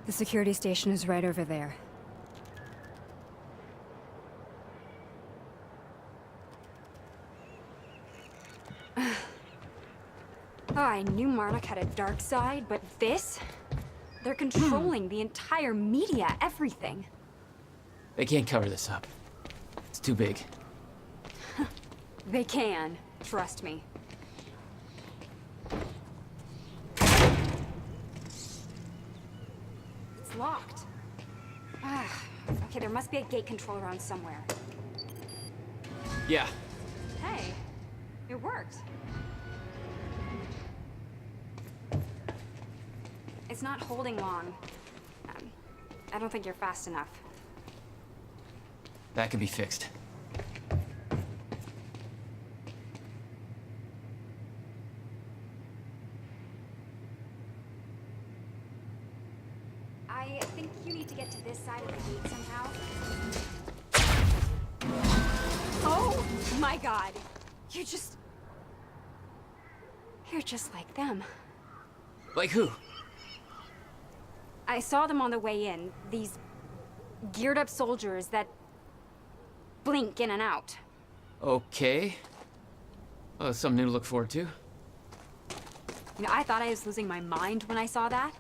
The security station is right over there. Oh, I knew Monarch had a dark side, but this? They're controlling the entire media, everything. They can't cover this up. It's too big. They can, trust me. It's locked. Okay, there must be a gate control around somewhere. Yeah. Hey, it worked. It's not holding long. I don't think you're fast enough. That can be fixed. I think you need to get to this side of the gate somehow. Oh my god! You're just like them. Like who? I saw them on the way in. These geared up soldiers that blink in and out. Okay. Well, that's something new to look forward to. You know, I thought I was losing my mind when I saw that.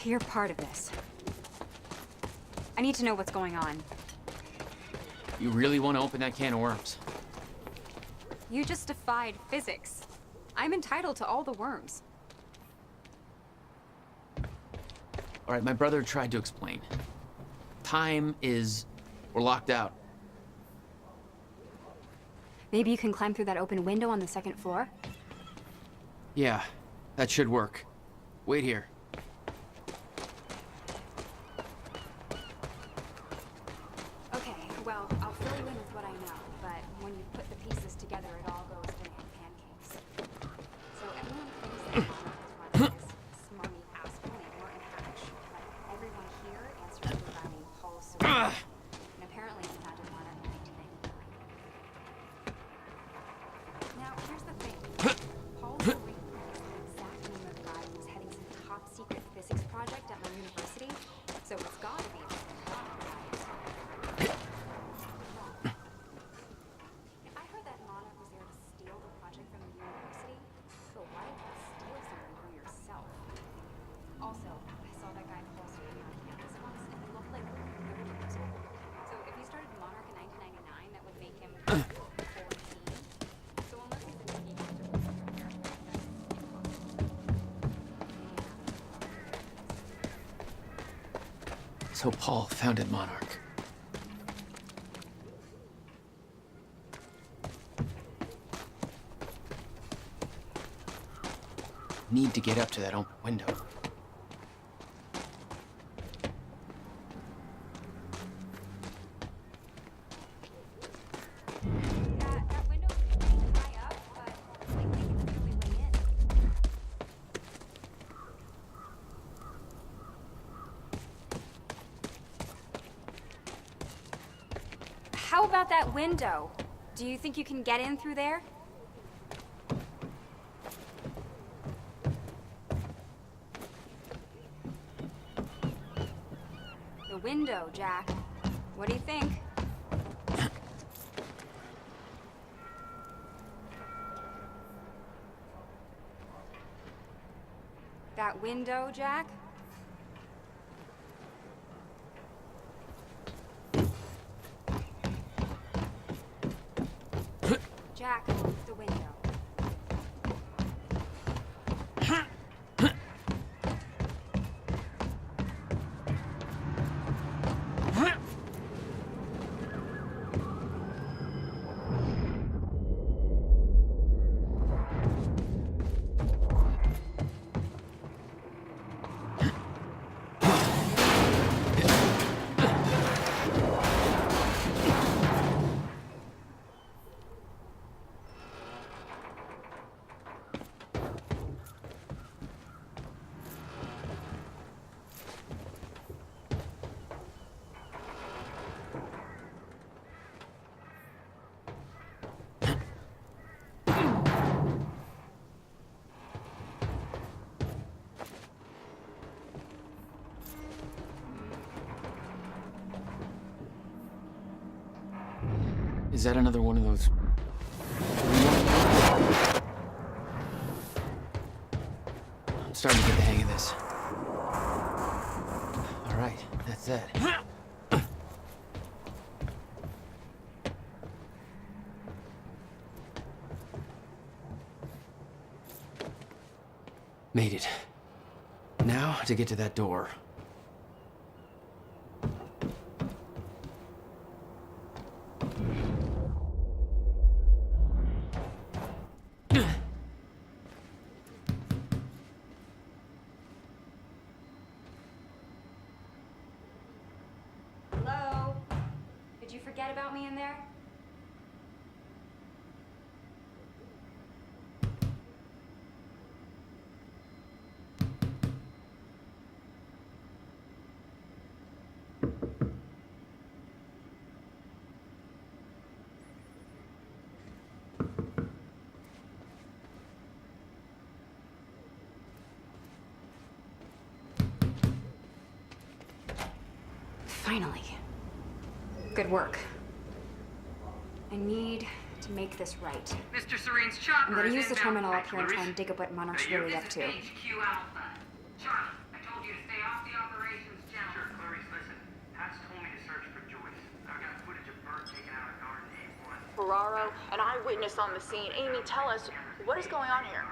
You're part of this. I need to know what's going on. You really want to open that can of worms? You just defied physics. I'm entitled to all the worms. All right, my brother tried to explain. We're locked out. Maybe you can climb through that open window on the second floor? Yeah, that should work. Wait here. Okay, well, I'll fill you in with what I know, but when you put the pieces together, it all goes banana pancakes. So everyone thinks that Monarch is one of this smarmy asshole named Morton Hatch, but everyone here answers to a guy named Paul Sewell. And apparently he founded Monarch in 1999. Now, here's the thing. Paul Sewell is the exact name of the guy who's heading some top-secret physics project at my university, so it's gotta be Monarch. I heard that Monarch was there to steal the project from the university, but why did you steal something from yourself? Also, I saw that guy Paul Sewell on campus once, and he looked like 30 years old. So if he started Monarch in 1999, that would make him 14. So unless he's a teenager, So Paul founded Monarch. Need to get up to that open window. that window is pretty high up, but like they can barely way in. How about that window? Do you think you can get in through there? The window, Jack. What do you think? That window, Jack? Jack, the window. Is that another one of those? I'm starting to get the hang of this. All right, that's it. Made it. Now to get to that door. Hello? Did you forget about me in there? Finally. Good work. I need to make this right. Mr. Serene's chopper. I'm gonna use the inbound. terminal up here and try and dig up what Monarch's really up to. HQ Alpha. Charlie, I told you to stay off the operations channel. Sure, Clarice, listen. Pat's told me to search for Joyce. I've got footage of Bert taking out a guard in A1. Ferraro, an eyewitness on the scene. Amy, tell us, what is going on here?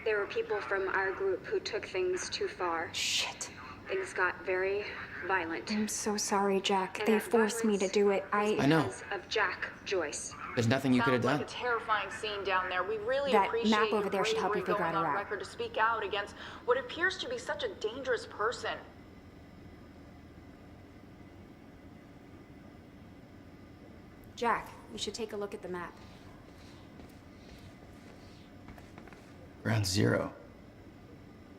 There were people from our group who took things too far. Shit. Things got very violent. I'm so sorry, Jack. They forced me to do it. I know. Because of Jack Joyce. There's nothing you could have Sounds done. like a terrifying scene down there. We really That appreciate map over your there should help you bravery figure out going a on route. record to speak out against what appears to be such a dangerous person. Jack, you should take a look at the map. Ground Zero.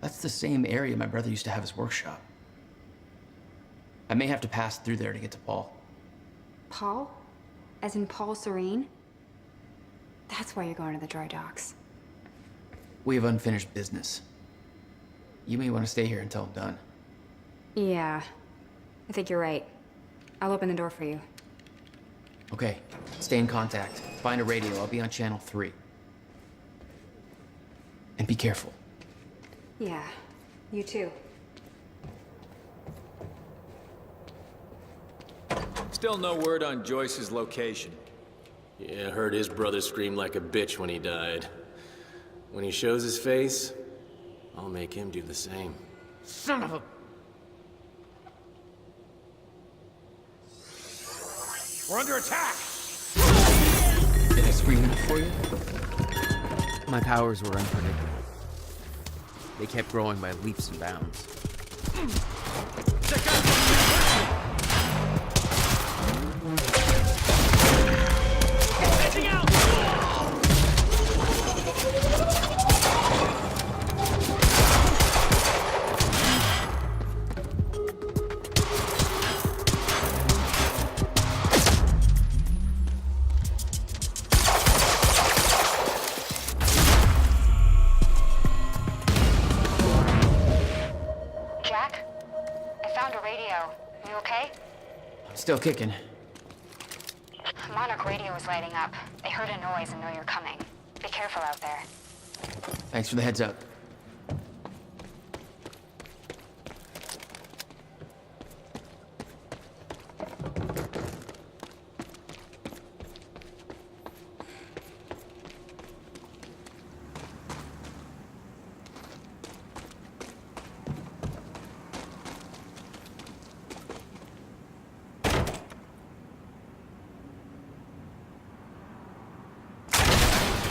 That's the same area my brother used to have his workshop. I may have to pass through there to get to Paul. Paul? As in Paul Serene? That's why you're going to the dry docks. We have unfinished business. You may want to stay here until I'm done. Yeah, I think you're right. I'll open the door for you. Okay, stay in contact. Find a radio. I'll be on channel 3. And be careful. Yeah, you too. Still no word on Joyce's location. Yeah, heard his brother scream like a bitch when he died. When he shows his face, I'll make him do the same. Son of a... We're under attack! Did I scream enough for you? My powers were unpredictable. They kept growing by leaps and bounds. Heading out! Jack? I found a radio. You okay? I'm still kicking. Monarch radio is lighting up. They heard a noise and know you're coming. Be careful out there. Thanks for the heads up.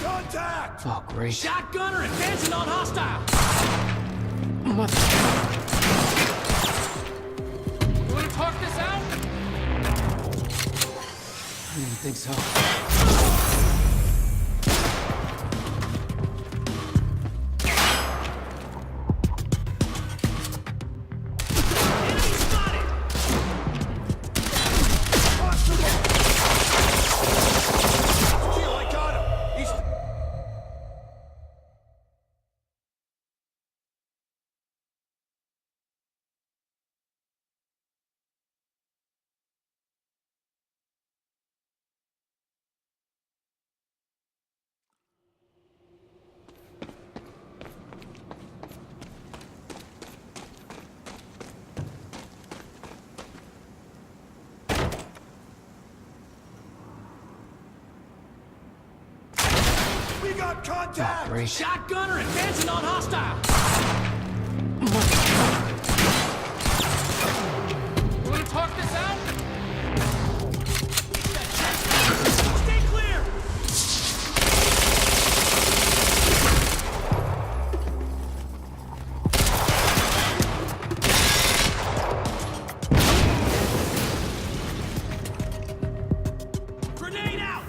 Contact! Oh, great. Shotgunner advancing on hostile! Mother... You wanna talk this out? I didn't think so. got contact! Great. Shotgunner advancing on hostile! You wanna talk this out? Stay clear! Grenade out!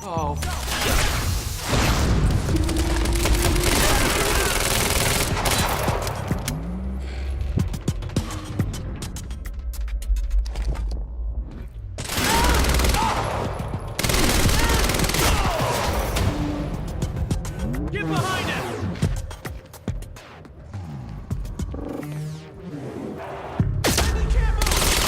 Oh. Get behind him! Enemy can't move!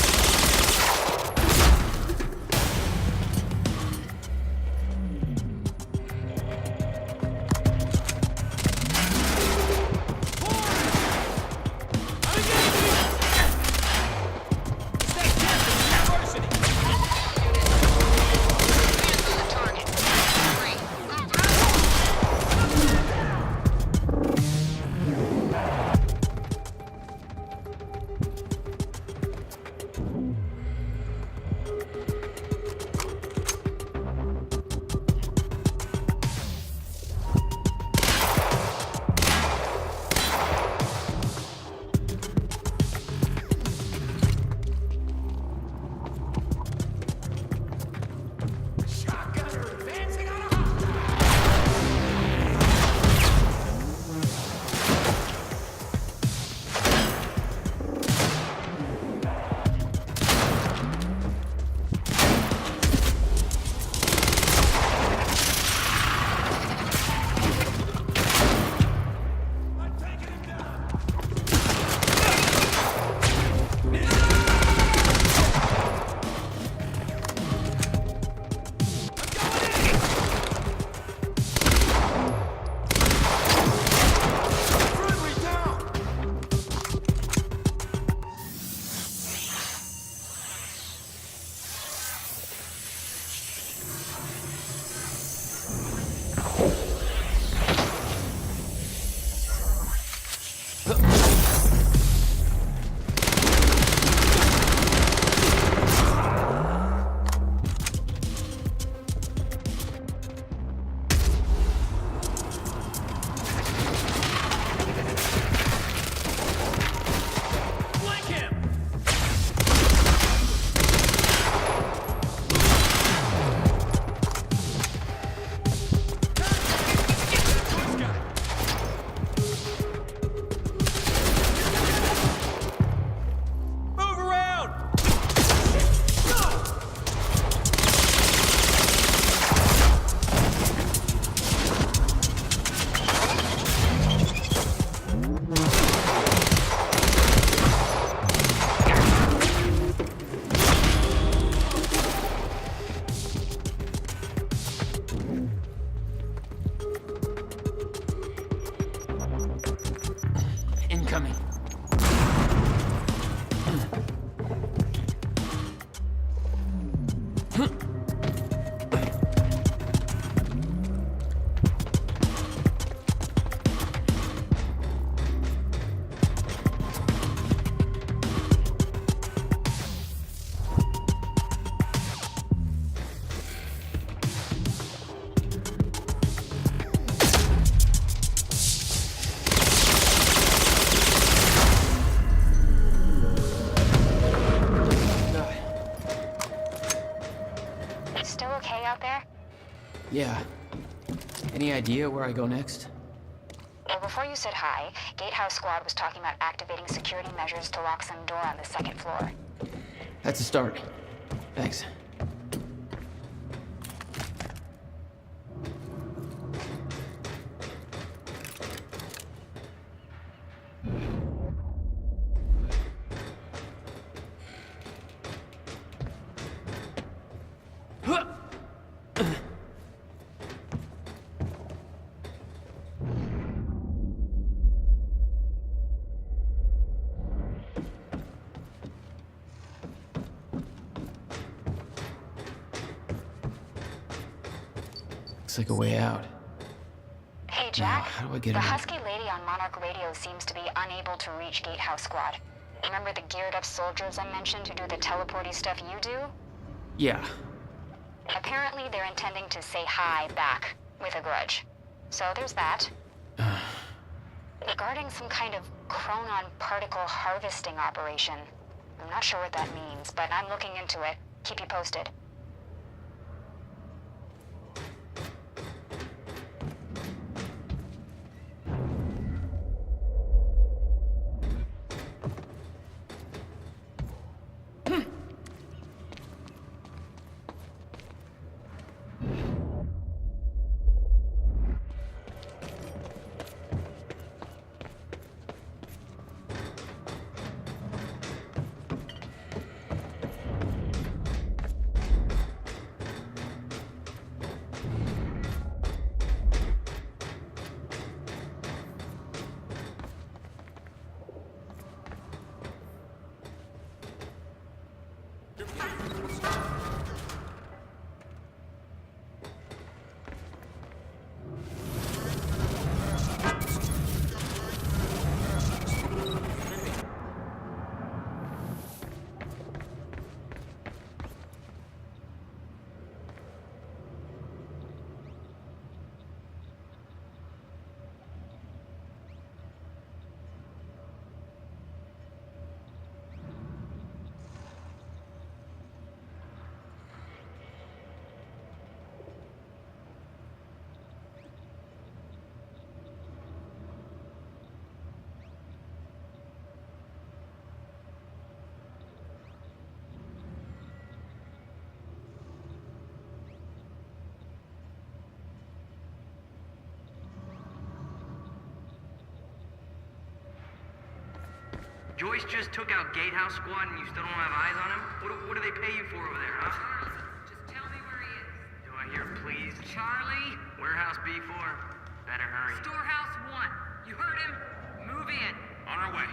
I'm engaging you! Stay careful, University! Shotgunner advancing on a hostile! I'm taking him down! Friendly down! Flank him! Joyce got it. Move around! Go! Incoming. Still okay out there? Yeah. Any idea where I go next? Well, before you said hi, Gatehouse Squad was talking about activating security measures to lock some door on the second floor. That's a start. Thanks. Looks like a way out. Hey, Jack. how do I get the it in? Husky lady on Monarch Radio seems to be unable to reach Gatehouse Squad. Remember the geared-up soldiers I mentioned who do the teleporty stuff you do? Yeah. Apparently, they're intending to say hi back with a grudge. So there's that. Regarding some kind of chronon particle harvesting operation. I'm not sure what that means, but I'm looking into it. Keep you posted. Joyce just took out Gatehouse Squad and you still don't have eyes on him? What do they pay you for over there, huh? Charlie, just tell me where he is. Do I hear please? Charlie, Warehouse B4. Better hurry. Storehouse 1. You heard him? Move in. On our way.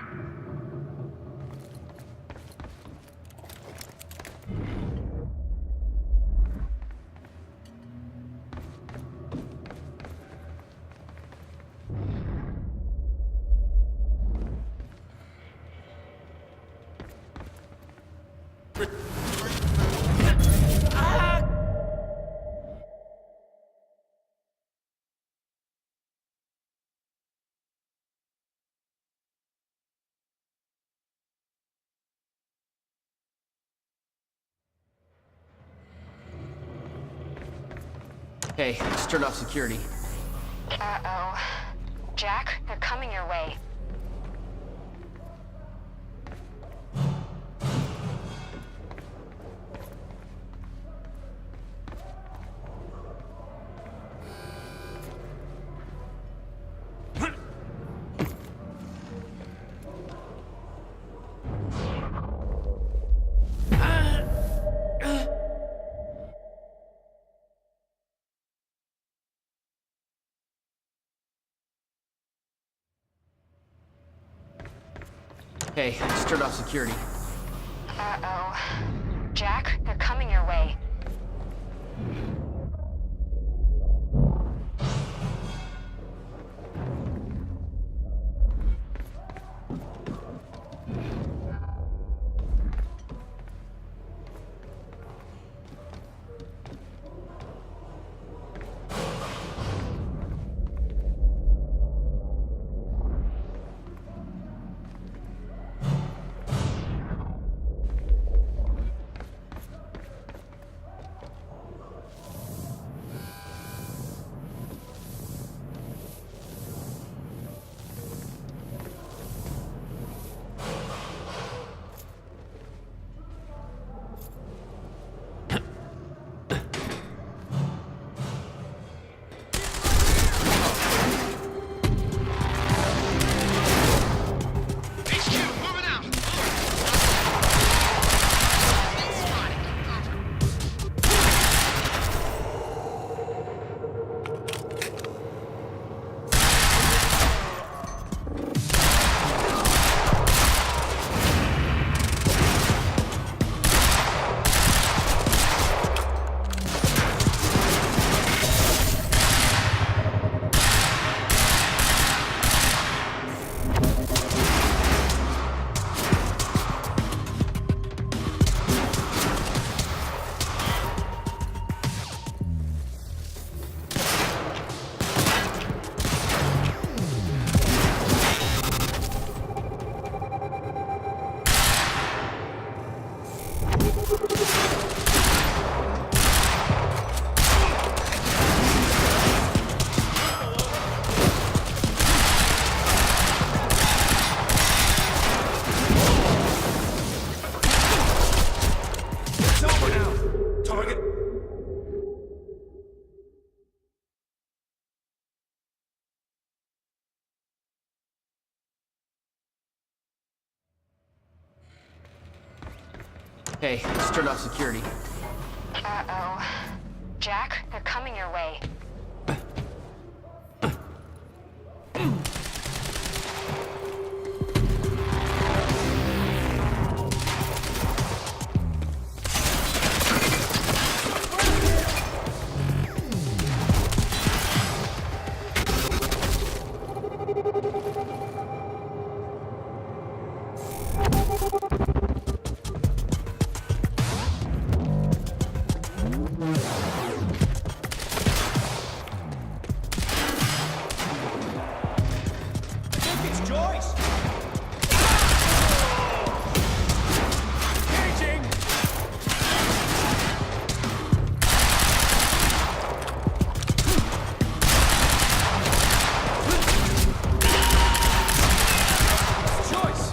Hey, just turned off security. Uh-oh. Jack, they're coming your way. Hey, just turned off security. Uh-oh. Jack, they're coming your way. Hey, just turned off security. Uh-oh. Jack, they're coming your way. It's Joyce! Engaging! Joyce!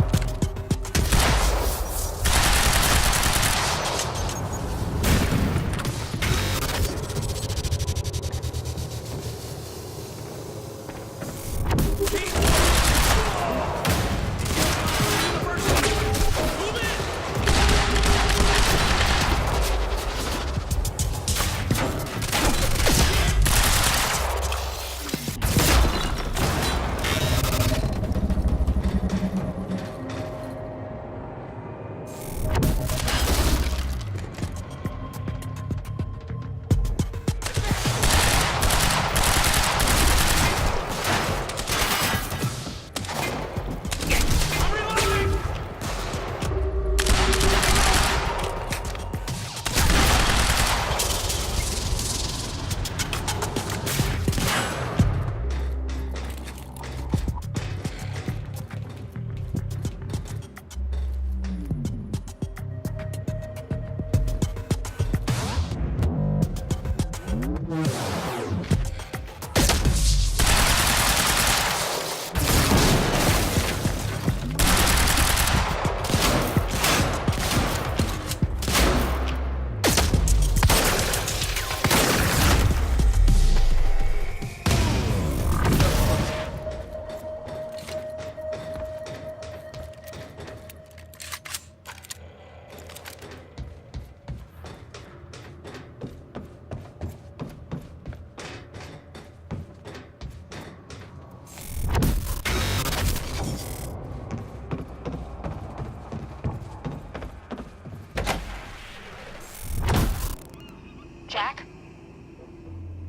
Jack,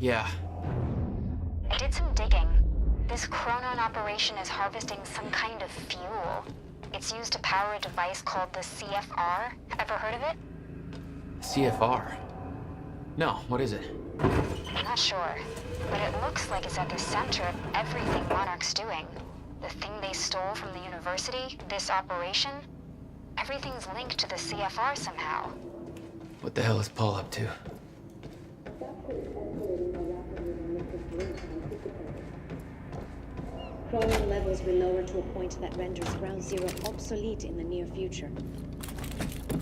Yeah. I did some digging. This Chronon operation is harvesting some kind of fuel. It's used to power a device called the CFR. Ever heard of it? CFR? No, what is it? I'm not sure, but it looks like it's at the center of everything Monarch's doing. The thing they stole from the university, this operation, everything's linked to the CFR somehow. What the hell is Paul up to? Chronon levels will lower to a point that renders Ground Zero obsolete in the near future.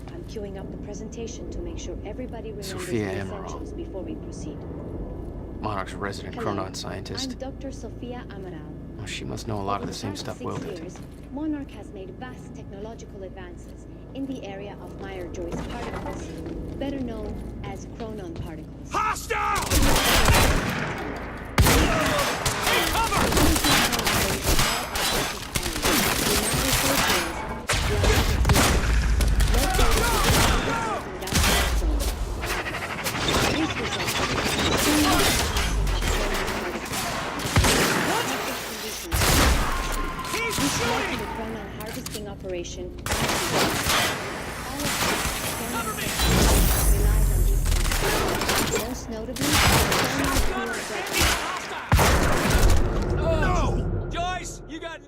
I'm queuing up the presentation to make sure everybody remembers Sophia the Amaral. essentials before we proceed. Monarch's resident Hello, Chronon scientist. I'm Dr. Sophia Amaral. Oh, she must know a lot of the same Over stuff past Will 6 did. years, Monarch has made vast technological advances in the area of Meyer-Joyce particles, better known as Chronon particles. Hostile! Take cover! Harvesting operation. Most notably, No! Joyce, you got...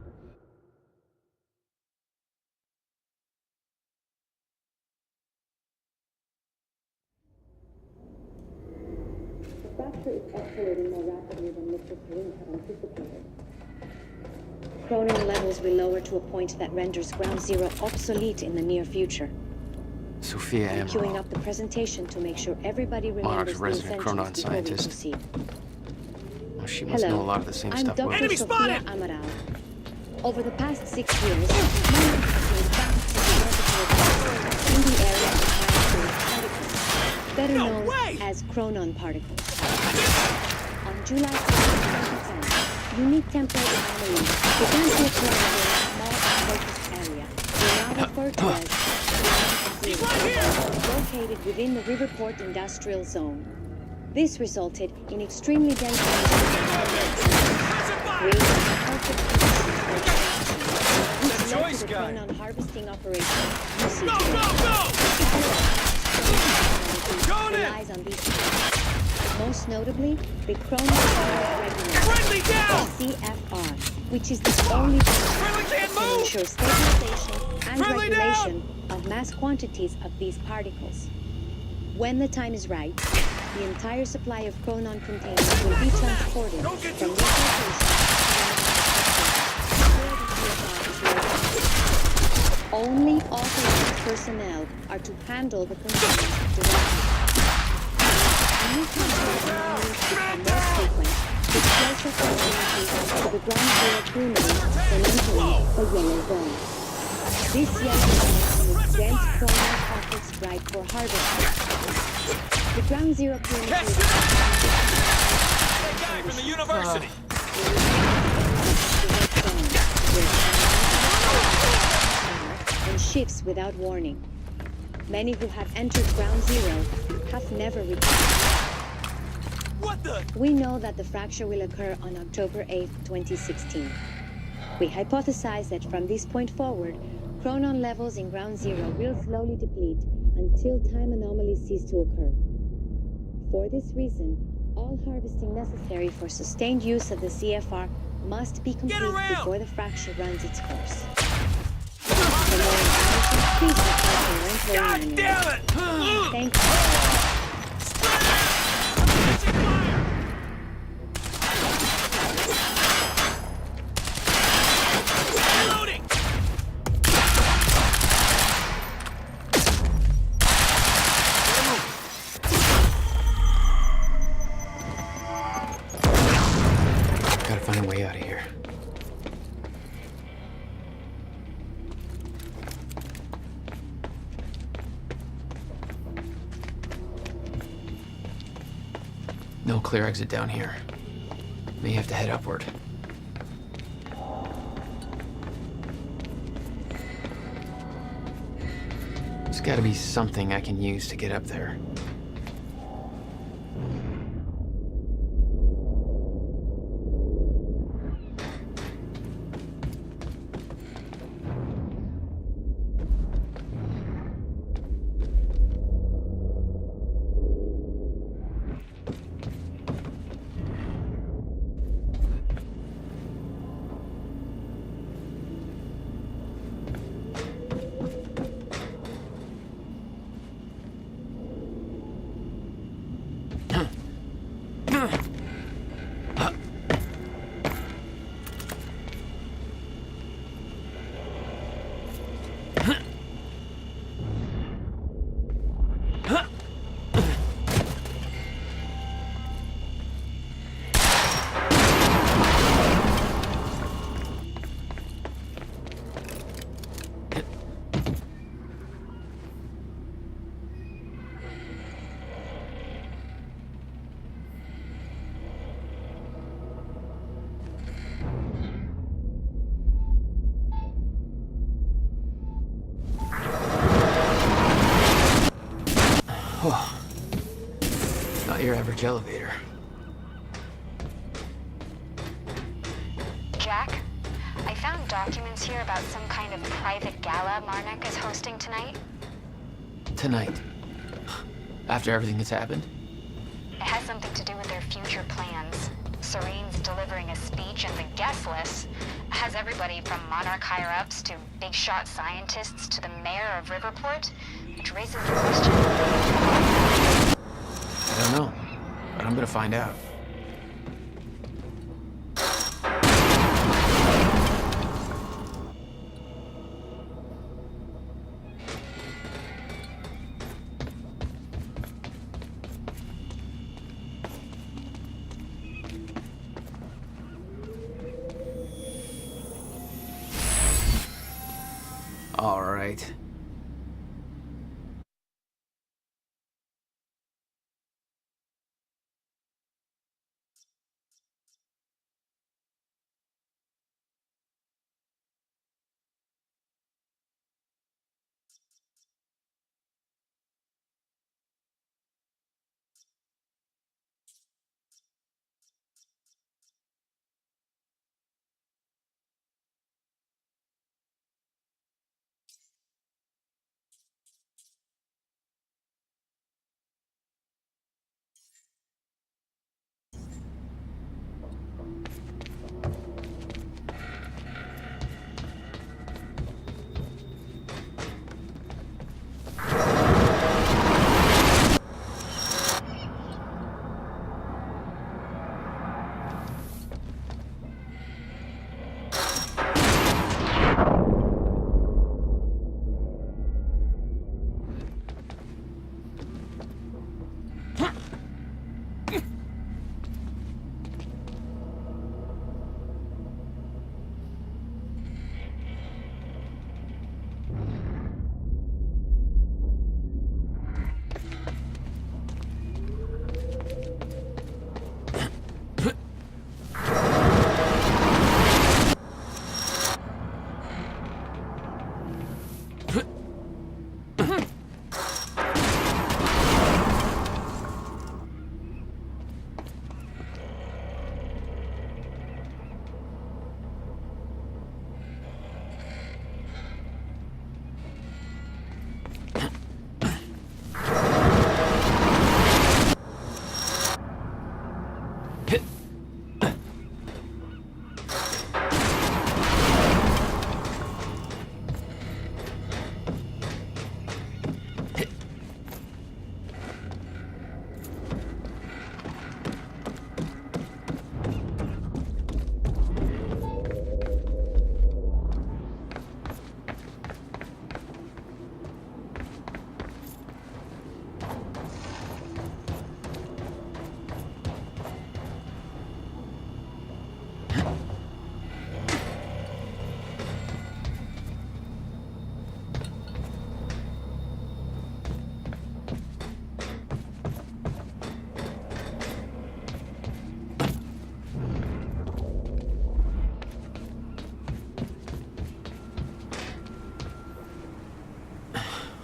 the fracture is escalating more rapidly than Mr. Perrin had anticipated. Chronon levels will lower to a point that renders Ground Zero obsolete in the near future. Sophia I'm queuing Amaral. up the presentation to make sure everybody Monarch's remembers the resident essentials Chronon before we scientist. proceed. Oh, she must Hello, know a lot of the same I'm stuff Will Dr. did. Enemy Sophia spotted! Amaral. Over the past 6 years, Monarch has made vast technological advances in the area of chronon particles. On July 1, 2010, unique temporal anomalies began to occur in a small focused area we now refer to as located within the Riverport Industrial Zone. This resulted in extremely dense creating perfect conditions for extraction, which led to the chronon harvesting operation using relies on these factors. Most notably, the chronon regulator, CFR, which is the only that can ensure stabilization and regulation of mass quantities of these particles. When the time is right, the entire supply of chronon containers will be transported from this location. Only authorized personnel are to handle the containers directly. New containers are more frequent, with closer proximity to the ground zero perimeter than entering a yellow zone. This yellow zone is dense chronon pockets ripe for harvesting. The ground zero perimeter is That guy from the university! and shifts without warning. Many who have entered ground zero have never returned. What the? We know that the fracture will occur on October 8, 2016. We hypothesize that from this point forward, chronon levels in ground zero will slowly deplete until time anomalies cease to occur. For this reason, all harvesting necessary for sustained use of the CFR must be complete before the fracture runs its course. For more information, please report to your employee manual. Damn it! Thank you. Reloading! Gotta find a way out of here. No clear exit down here. May have to head upward. There's gotta be something I can use to get up there. Not your average elevator. Jack, I found documents here about some kind of private gala Marnik is hosting tonight. Tonight. After everything that's happened? It has something to do with their future plans. Serene's delivering a speech, and the guest list has everybody from Monarch higher-ups to big-shot scientists to the mayor of Riverport, which raises the question. I don't know, but I'm gonna find out. All right.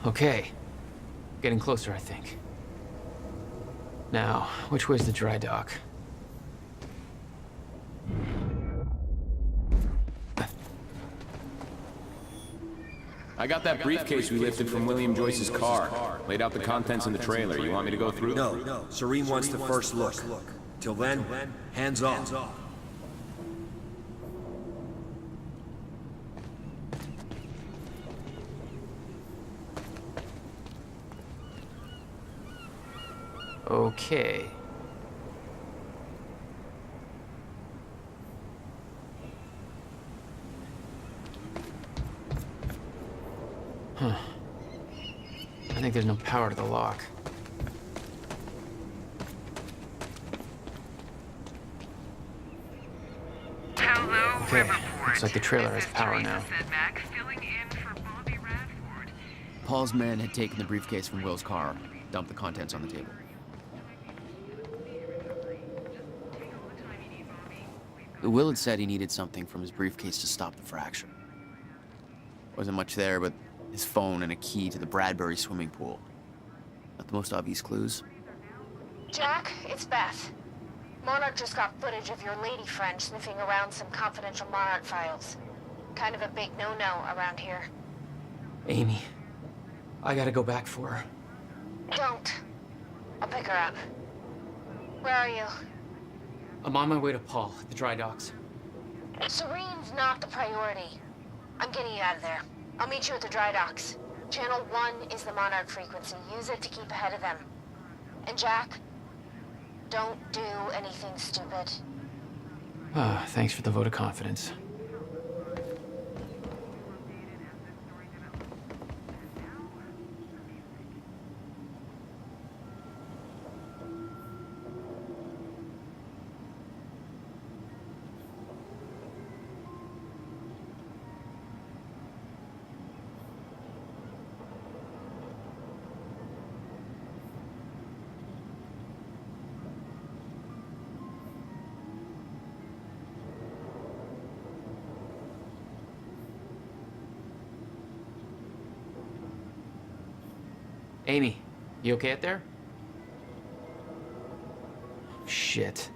Okay. Getting closer, I think. Now, which way's the dry dock? I got that briefcase we lifted from William Joyce's car. Laid out the contents in the trailer. You want me to go through? No. Serene wants the first look. Till then, hands off. Okay. Huh. I think there's no power to the lock. Hello, Okay, Riverport. looks like the trailer has This is power Teresa now. Sedmak, filling in for Bobby Radford. Paul's men had taken the briefcase from Will's car, dumped the contents on the table. Will had said he needed something from his briefcase to stop the fracture. Wasn't much there, but his phone and a key to the Bradbury swimming pool. Not the most obvious clues. Jack, it's Beth. Monarch just got footage of your lady friend sniffing around some confidential Monarch files. Kind of a big no-no around here. Amy, I gotta go back for her. Don't. I'll pick her up. Where are you? I'm on my way to Paul at the dry docks. Serene's not the priority. I'm getting you out of there. I'll meet you at the dry docks. Channel 1 is the Monarch frequency. Use it to keep ahead of them. And Jack, don't do anything stupid. Ah, thanks for the vote of confidence. Amy, you okay out there? Shit.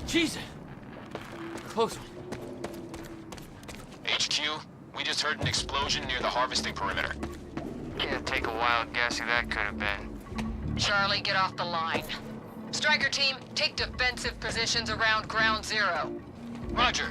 Jesus! Close one. HQ, we just heard an explosion near the harvesting perimeter. Can't take a wild guess who that could have been. Charlie, get off the line. Striker team, take defensive positions around ground zero. Roger.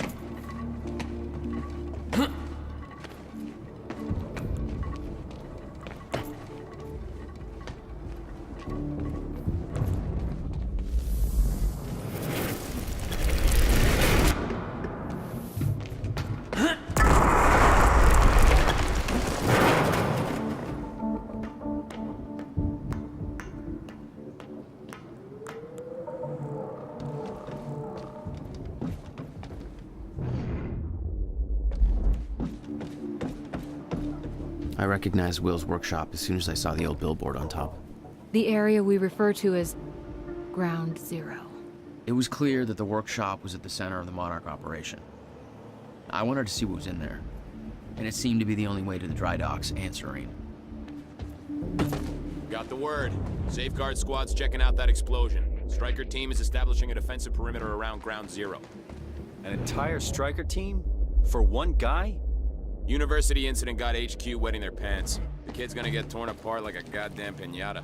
I recognized Will's workshop as soon as I saw the old billboard on top. The area we refer to as Ground Zero. It was clear that the workshop was at the center of the Monarch operation. I wanted to see what was in there, and it seemed to be the only way to the dry docks and Serene. Got the word. Safeguard squad's checking out that explosion. Stryker team is establishing a defensive perimeter around Ground Zero. An entire Stryker team? For one guy? University incident got HQ wetting their pants. The kid's gonna get torn apart like a goddamn piñata.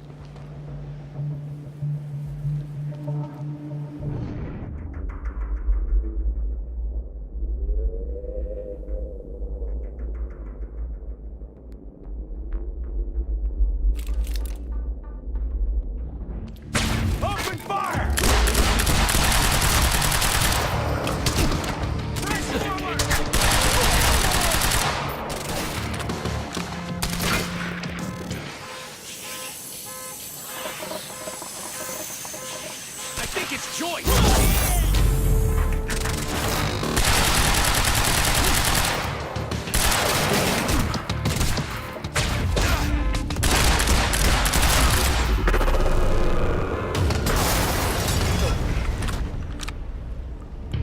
Open fire! I think it's Joyce!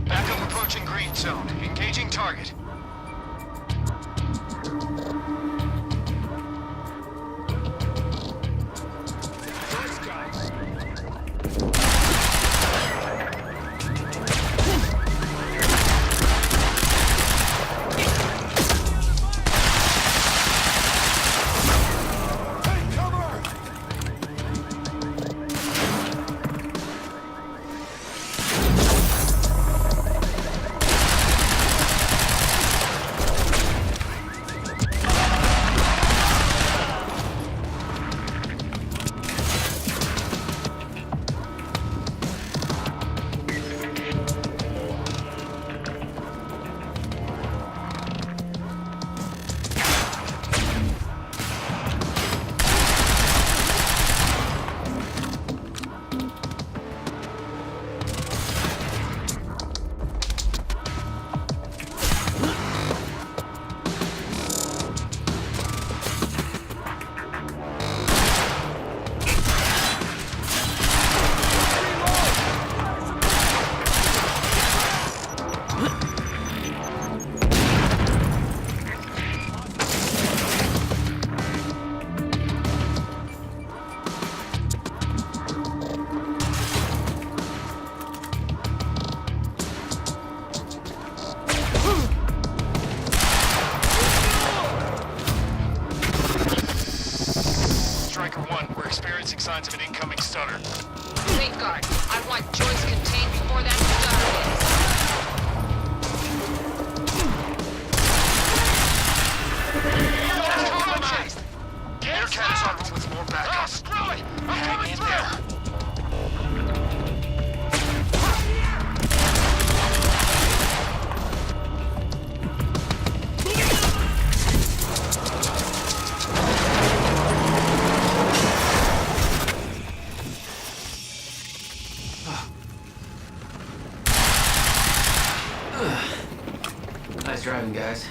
Backup approaching green zone. Engaging target. Striker 1, we're experiencing signs of an incoming stutter. Safeguard, I want Joyce contained before that stutter hits. Aircat is en route with more backup. Screw it! I'm Hang coming in through! there. Nice driving, guys.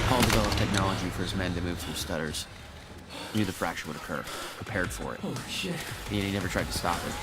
Paul developed technology for his men to move through stutters. He knew the fracture would occur, prepared for it. Oh, shit. And he never tried to stop it.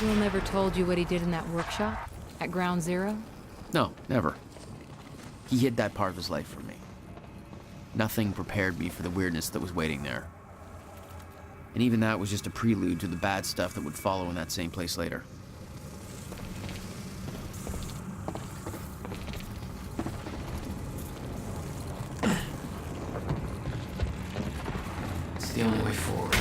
Will never told you what he did in that workshop? At Ground Zero? No, never. He hid that part of his life from me. Nothing prepared me for the weirdness that was waiting there. And even that was just a prelude to the bad stuff that would follow in that same place later. It's the only way forward.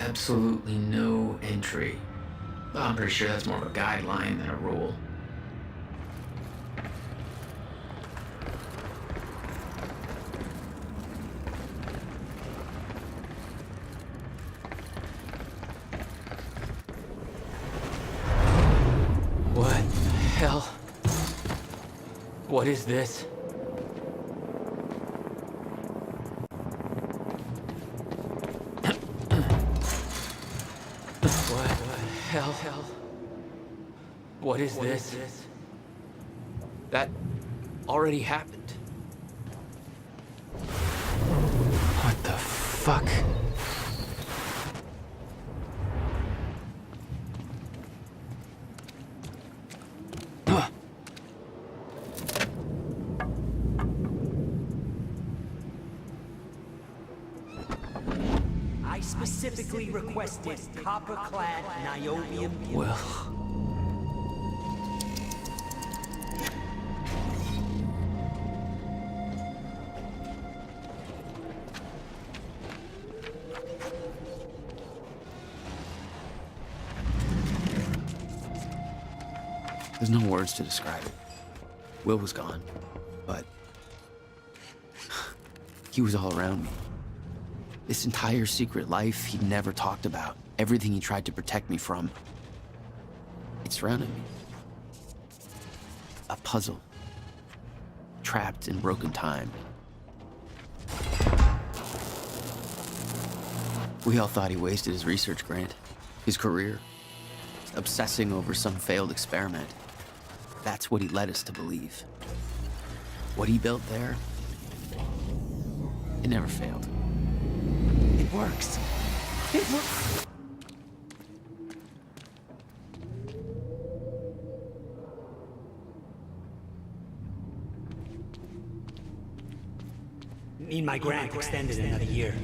Absolutely no entry. Well, I'm pretty sure that's more of a guideline than a rule. What the hell? What is this? Hell. What is this? That already happened. What the fuck? I specifically requested copper-clad niobium. Well. There's no words to describe it. Will was gone, but he was all around me. This entire secret life he'd never talked about, everything he tried to protect me from, it surrounded me. A puzzle, trapped in broken time. We all thought he wasted his research grant, his career, obsessing over some failed experiment. That's what he led us to believe. What he built there, it never failed. It works. It works. Need my grant extended another year.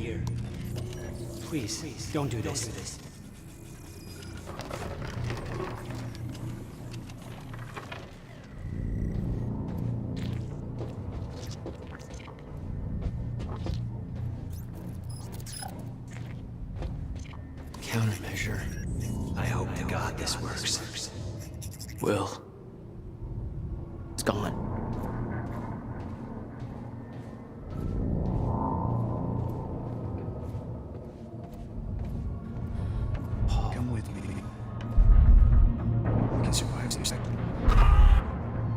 Please, don't do this. Countermeasure. I hope to God this works. Will. It's gone. Come with me. We can survive this.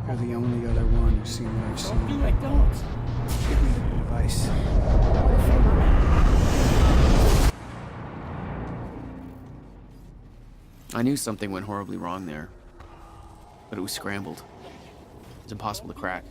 You're the only other one who's seen what I've seen. Don't do it, don't. Give me the device. I knew something went horribly wrong there, but it was scrambled. It's impossible to crack.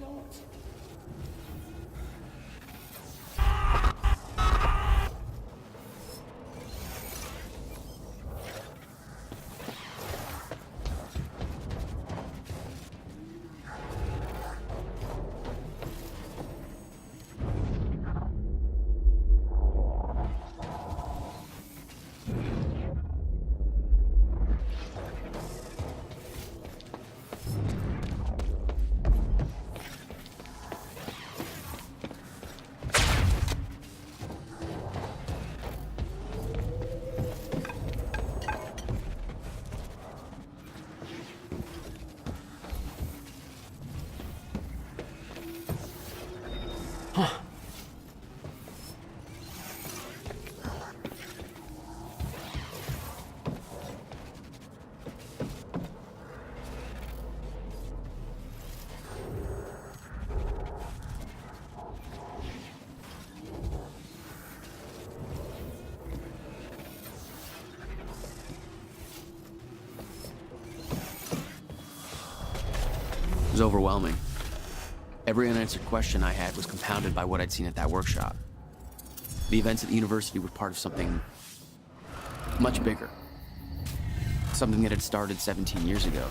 It was overwhelming. Every unanswered question I had was compounded by what I'd seen at that workshop. The events at the university were part of something much bigger. Something that had started 17 years ago.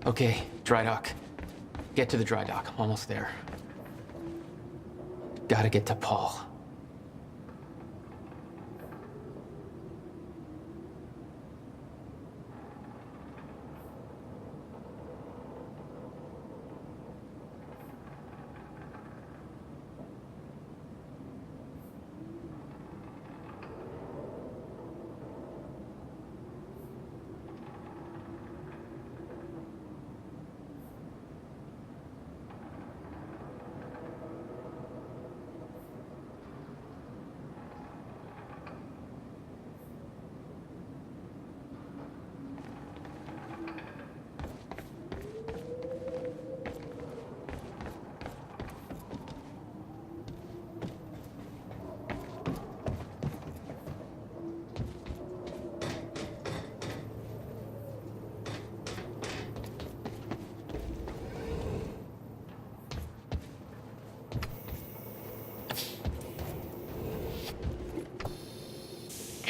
Okay, dry dock. Get to the dry dock. I'm almost there. Gotta get to Paul.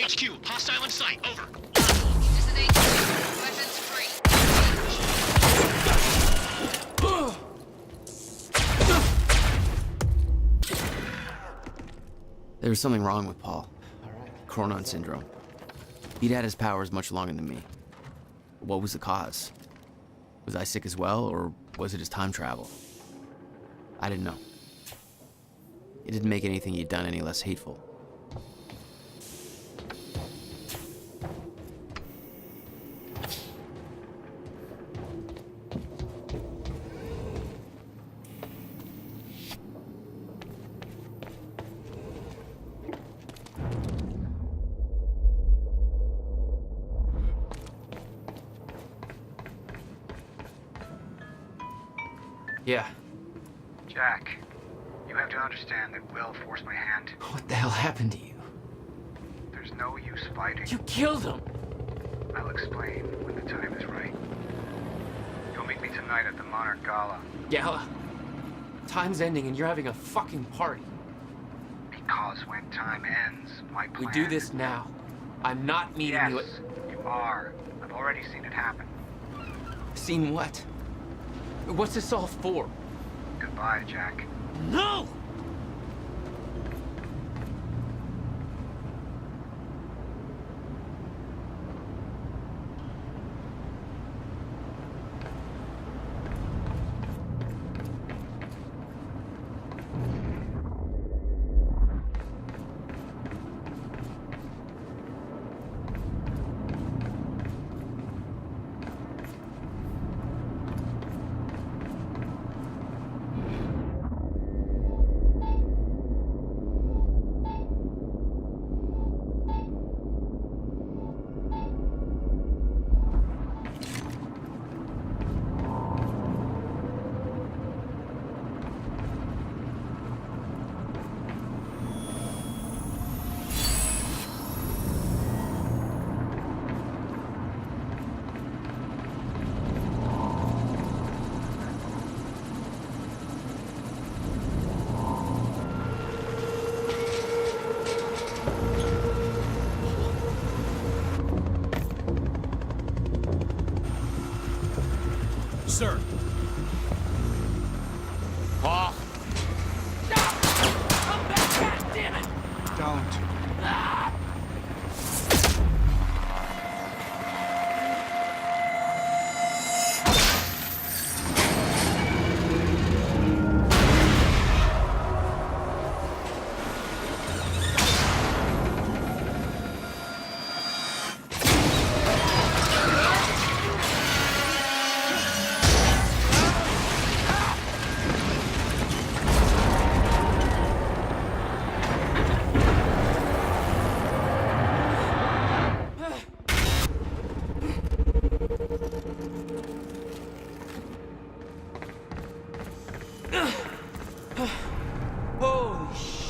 HQ, hostile in sight, over. This is HQ. Weapons free. There was something wrong with Paul. Chronon syndrome. He'd had his powers much longer than me. What was the cause? Was I sick as well, or was it his time travel? I didn't know. It didn't make anything he'd done any less hateful. Yeah. Jack, you have to understand that Will forced my hand. What the hell happened to you? There's no use fighting. You killed him! I'll explain when the time is right. You'll meet me tonight at the Monarch Gala. Gala? Time's ending and you're having a fucking party. Because when time ends, my plan... We do this now. I'm not meeting yes, you at... you are. I've already seen it happen. Seen what? What's this all for? Goodbye, Jack. No!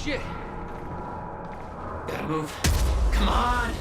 shit. Gotta move. Come on.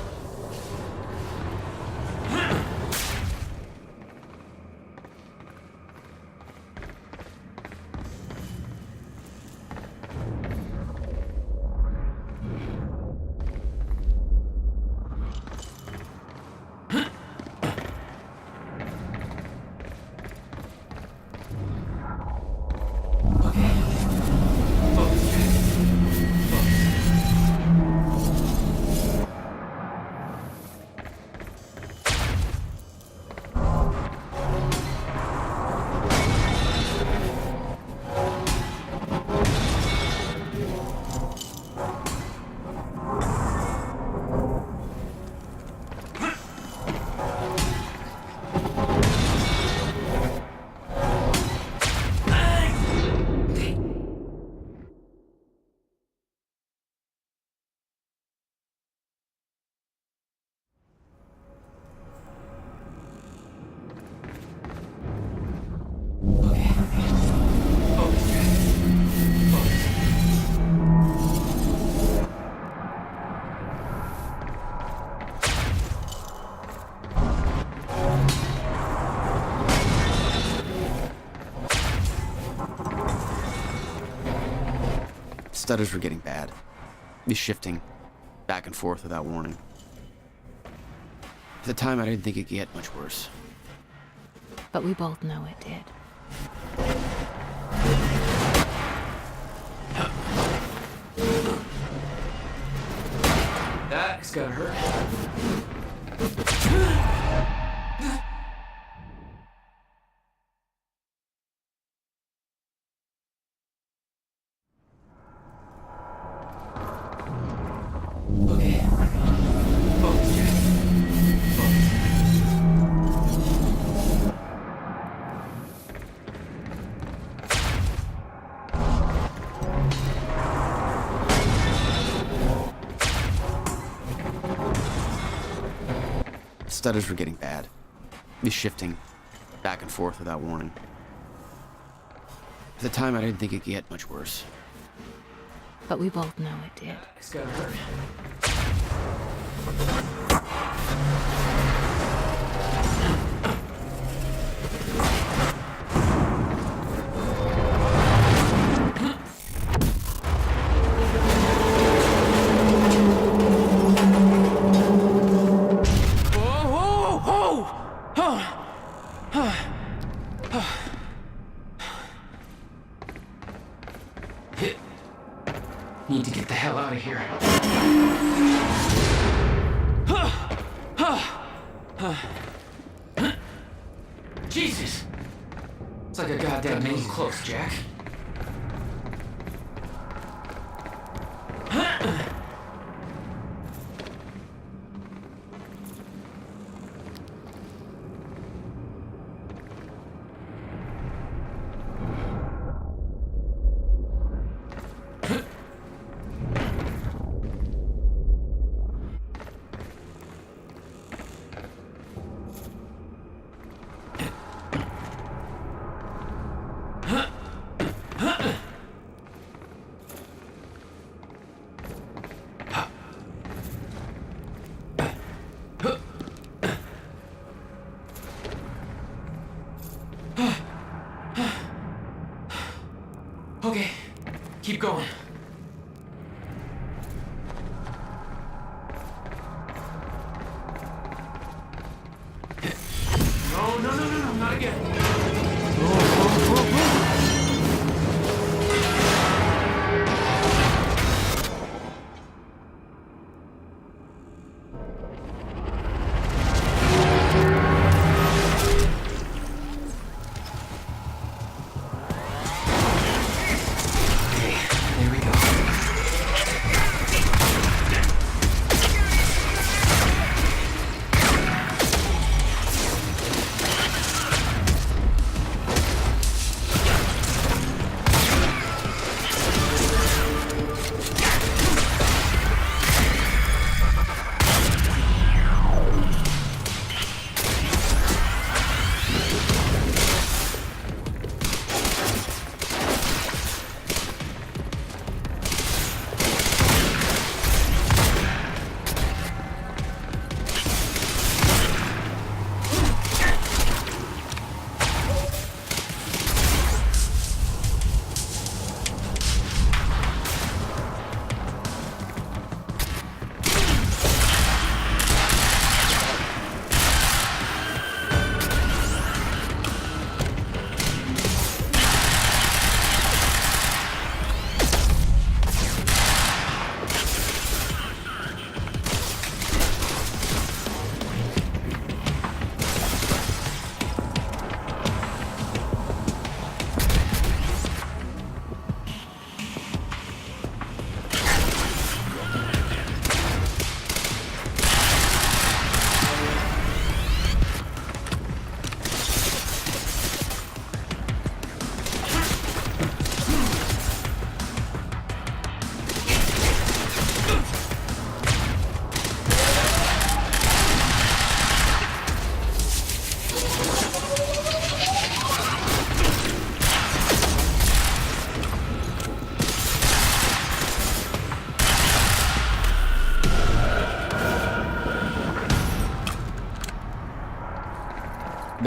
Stutters were getting bad. The shifting back and forth without warning. At the time, I didn't think it could get much worse. But we both know it did. That's gotta hurt. Stutters were getting bad. The shifting back and forth without warning. At the time, I didn't think it could get much worse. But we both know it did. It's gotta hurt. Need to get the hell out of here. Jesus! It's like a goddamn name close, Jack. Okay, keep going. No, not again. There we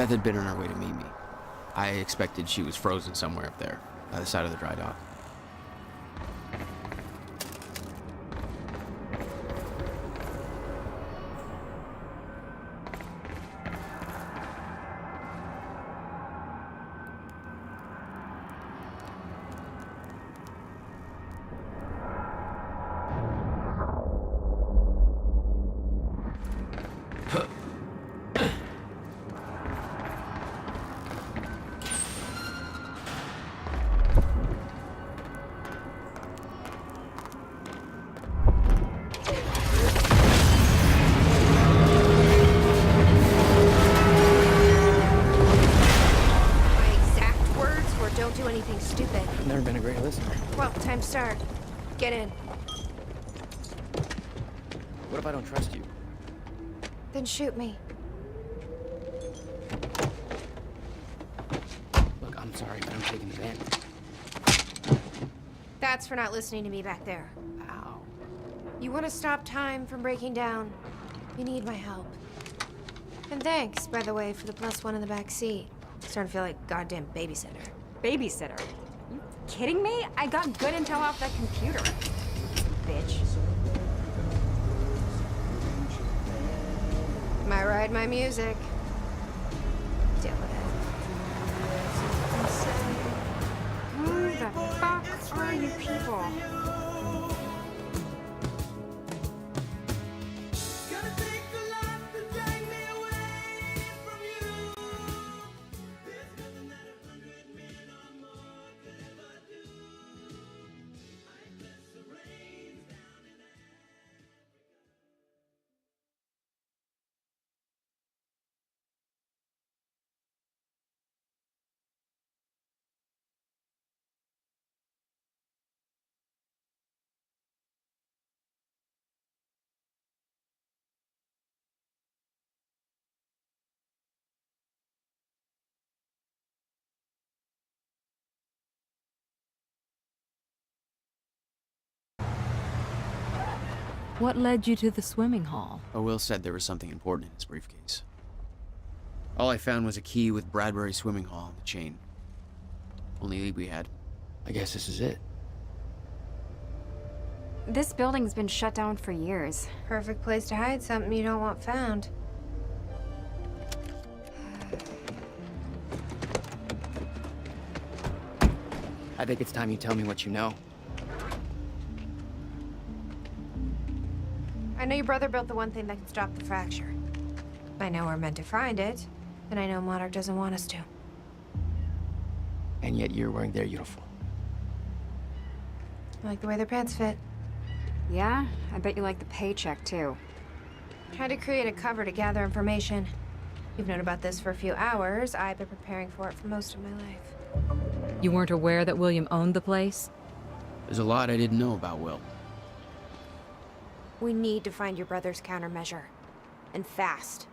Beth had been on her way to meet me. I expected she was frozen somewhere up there, by the side of the dry dock. Stupid. I've never been a great listener. Well, time to start. Get in. What if I don't trust you? Then shoot me. Look, I'm sorry, but I'm taking the van. That's for not listening to me back there. Ow. You want to stop time from breaking down? You need my help. And thanks, by the way, for the +1 in the back seat. Starting to feel like goddamn babysitter. Babysitter? You kidding me? I got good intel off that computer. Bitch. My ride, my music. Deal with it. Who the fuck are you people? What led you to the swimming hall? Will said there was something important in his briefcase. All I found was a key with Bradbury Swimming Hall on the chain. Only lead we had. I guess this is it. This building's been shut down for years. Perfect place to hide something you don't want found. I think it's time you tell me what you know. I know your brother built the one thing that can stop the fracture. I know we're meant to find it, and I know Monarch doesn't want us to. And yet you're wearing their uniform. I like the way their pants fit. Yeah? I bet you like the paycheck, too. Tried to create a cover to gather information. You've known about this for a few hours. I've been preparing for it for most of my life. You weren't aware that William owned the place? There's a lot I didn't know about Will. We need to find your brother's countermeasure. And fast.